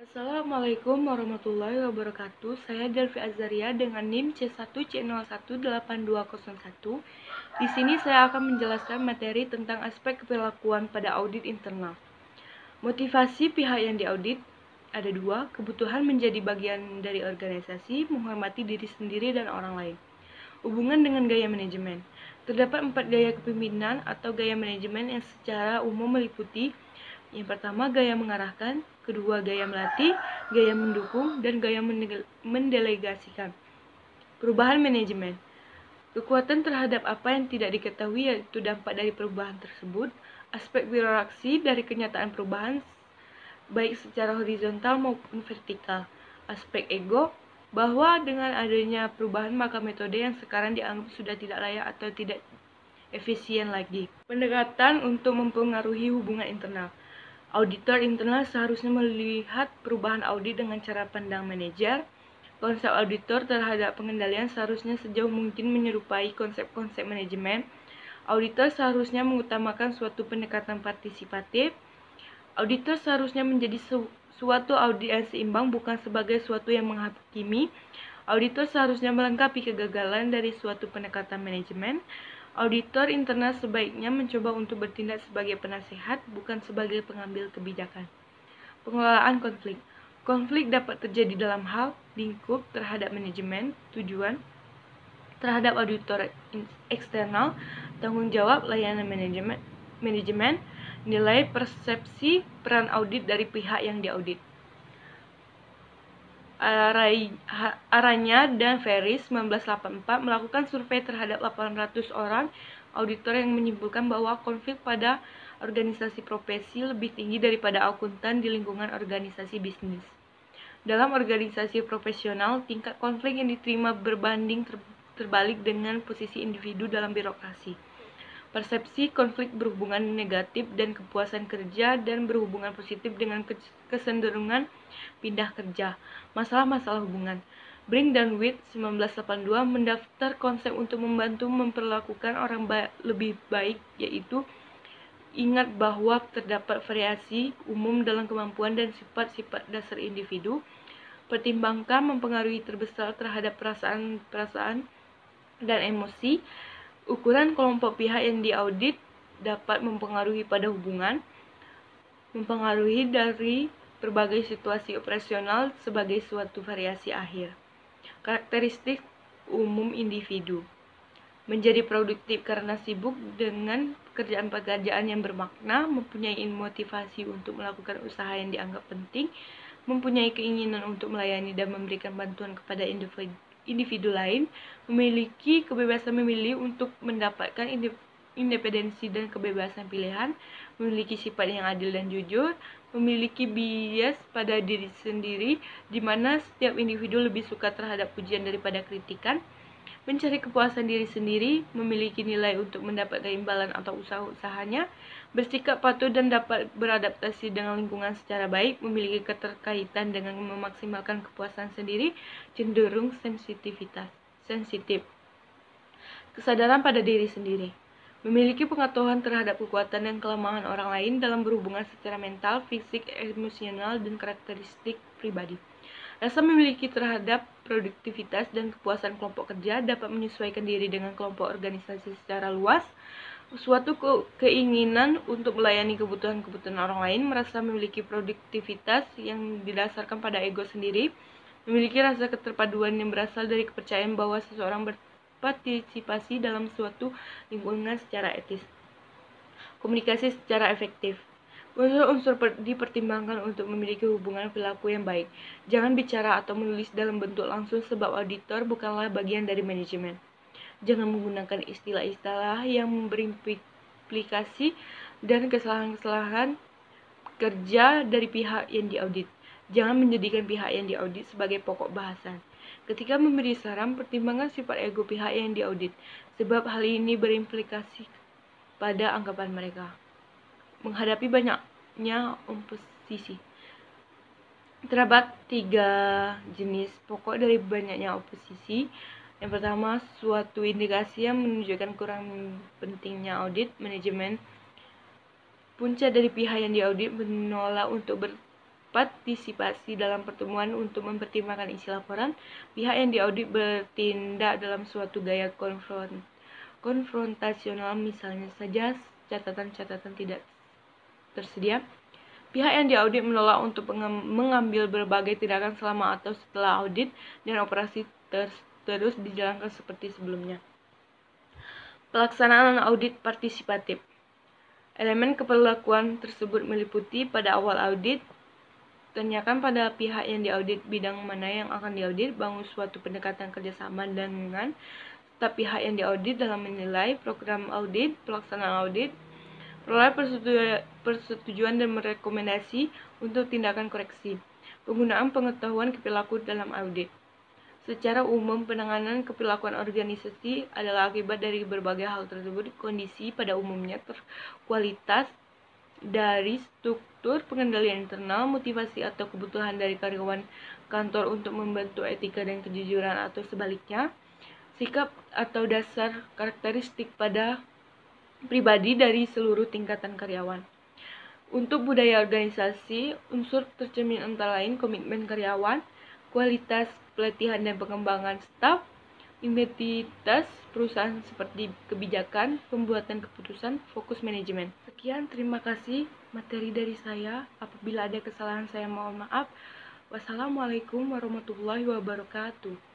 Assalamualaikum warahmatullahi wabarakatuh. Saya Delvi Azaria dengan NIM C1C018201. Di sini saya akan menjelaskan materi tentang aspek keperilakuan pada audit internal. Motivasi pihak yang diaudit ada dua: kebutuhan menjadi bagian dari organisasi, menghormati diri sendiri dan orang lain. Hubungan dengan gaya manajemen. Terdapat 4 gaya kepemimpinan atau gaya manajemen yang secara umum meliputi: yang pertama, gaya mengarahkan; kedua, gaya melatih; gaya mendukung; dan gaya mendelegasikan. Perubahan manajemen. Kekuatan terhadap apa yang tidak diketahui, yaitu dampak dari perubahan tersebut. Aspek birokrasi dari kenyataan perubahan, baik secara horizontal maupun vertikal. Aspek ego, bahwa dengan adanya perubahan maka metode yang sekarang dianggap sudah tidak layak atau tidak efisien lagi. Pendekatan untuk mempengaruhi hubungan internal. Auditor internal seharusnya melihat perubahan audit dengan cara pandang manajer. Konsep auditor terhadap pengendalian seharusnya sejauh mungkin menyerupai konsep-konsep manajemen. Auditor seharusnya mengutamakan suatu pendekatan partisipatif. Auditor seharusnya menjadi suatu audit yang seimbang, bukan sebagai suatu yang menghakimi. Auditor seharusnya melengkapi kegagalan dari suatu pendekatan manajemen. Auditor internal sebaiknya mencoba untuk bertindak sebagai penasehat, bukan sebagai pengambil kebijakan. Pengelolaan konflik. Konflik dapat terjadi dalam hal lingkup terhadap manajemen, tujuan, terhadap auditor eksternal, tanggung jawab layanan manajemen, nilai, persepsi, peran audit dari pihak yang diaudit. Aranya dan Ferris 1984 melakukan survei terhadap 800 orang auditor yang menyimpulkan bahwa konflik pada organisasi profesi lebih tinggi daripada akuntan di lingkungan organisasi bisnis. Dalam organisasi profesional, tingkat konflik yang diterima berbanding terbalik dengan posisi individu dalam birokrasi. Persepsi konflik berhubungan negatif dan kepuasan kerja, dan berhubungan positif dengan kecenderungan pindah kerja. Masalah-masalah hubungan. Brink dan Witt 1982 mendaftar konsep untuk membantu memperlakukan orang lebih baik, yaitu ingat bahwa terdapat variasi umum dalam kemampuan dan sifat-sifat dasar individu. Pertimbangkan mempengaruhi terbesar terhadap perasaan dan emosi. Ukuran kelompok pihak yang diaudit dapat mempengaruhi pada hubungan, mempengaruhi dari berbagai situasi operasional sebagai suatu variasi akhir. Karakteristik umum individu. Menjadi produktif karena sibuk dengan pekerjaan-pekerjaan yang bermakna, mempunyai motivasi untuk melakukan usaha yang dianggap penting, mempunyai keinginan untuk melayani dan memberikan bantuan kepada individu lain, memiliki kebebasan memilih untuk mendapatkan independensi dan kebebasan pilihan, memiliki sifat yang adil dan jujur, memiliki bias pada diri sendiri, di mana setiap individu lebih suka terhadap pujian daripada kritikan, mencari kepuasan diri sendiri, memiliki nilai untuk mendapatkan imbalan atau usaha-usahanya, bersikap patuh dan dapat beradaptasi dengan lingkungan secara baik, memiliki keterkaitan dengan memaksimalkan kepuasan sendiri, cenderung sensitif. Kesadaran pada diri sendiri. Memiliki pengetahuan terhadap kekuatan dan kelemahan orang lain dalam berhubungan secara mental, fisik, emosional, dan karakteristik pribadi. Rasa memiliki terhadap produktivitas dan kepuasan kelompok kerja, dapat menyesuaikan diri dengan kelompok organisasi secara luas, suatu keinginan untuk melayani kebutuhan-kebutuhan orang lain, merasa memiliki produktivitas yang didasarkan pada ego sendiri, memiliki rasa keterpaduan yang berasal dari kepercayaan bahwa seseorang berpartisipasi dalam suatu lingkungan secara etis. Komunikasi secara efektif. Unsur-unsur dipertimbangkan untuk memiliki hubungan perilaku yang baik. Jangan bicara atau menulis dalam bentuk langsung, sebab auditor bukanlah bagian dari manajemen. Jangan menggunakan istilah-istilah yang berimplikasi dan kesalahan-kesalahan kerja dari pihak yang diaudit. Jangan menjadikan pihak yang diaudit sebagai pokok bahasan. Ketika memberi saran, pertimbangkan sifat ego pihak yang diaudit, sebab hal ini berimplikasi pada anggapan mereka. Menghadapi banyaknya oposisi. Terdapat 3 jenis pokok dari banyaknya oposisi. Yang pertama, suatu indikasi yang menunjukkan kurang pentingnya audit manajemen. Punca dari pihak yang diaudit menolak untuk berpartisipasi dalam pertemuan untuk mempertimbangkan isi laporan. Pihak yang diaudit bertindak dalam suatu gaya konfrontasional, misalnya saja catatan-catatan tidak tersedia. Pihak yang diaudit menolak untuk mengambil berbagai tindakan selama atau setelah audit, dan operasi terus dijalankan seperti sebelumnya. Pelaksanaan audit partisipatif. Elemen keperlakuan tersebut meliputi: pada awal audit, tanyakan pada pihak yang diaudit bidang mana yang akan diaudit, bangun suatu pendekatan kerjasama dengan staf pihak yang diaudit dalam menilai program audit, pelaksanaan audit, peroleh persetujuan dan merekomendasi untuk tindakan koreksi. Penggunaan pengetahuan perilaku dalam audit. Secara umum, penanganan keperilakuan organisasi adalah akibat dari berbagai hal tersebut. Kondisi pada umumnya kualitas dari struktur pengendalian internal, motivasi atau kebutuhan dari karyawan kantor untuk membentuk etika dan kejujuran atau sebaliknya, sikap atau dasar karakteristik pada pribadi dari seluruh tingkatan karyawan. Untuk budaya organisasi, unsur tercermin antara lain komitmen karyawan, kualitas pelatihan dan pengembangan staf, identitas perusahaan seperti kebijakan, pembuatan keputusan, fokus manajemen. Sekian, terima kasih materi dari saya. Apabila ada kesalahan saya mohon maaf. Wassalamualaikum warahmatullahi wabarakatuh.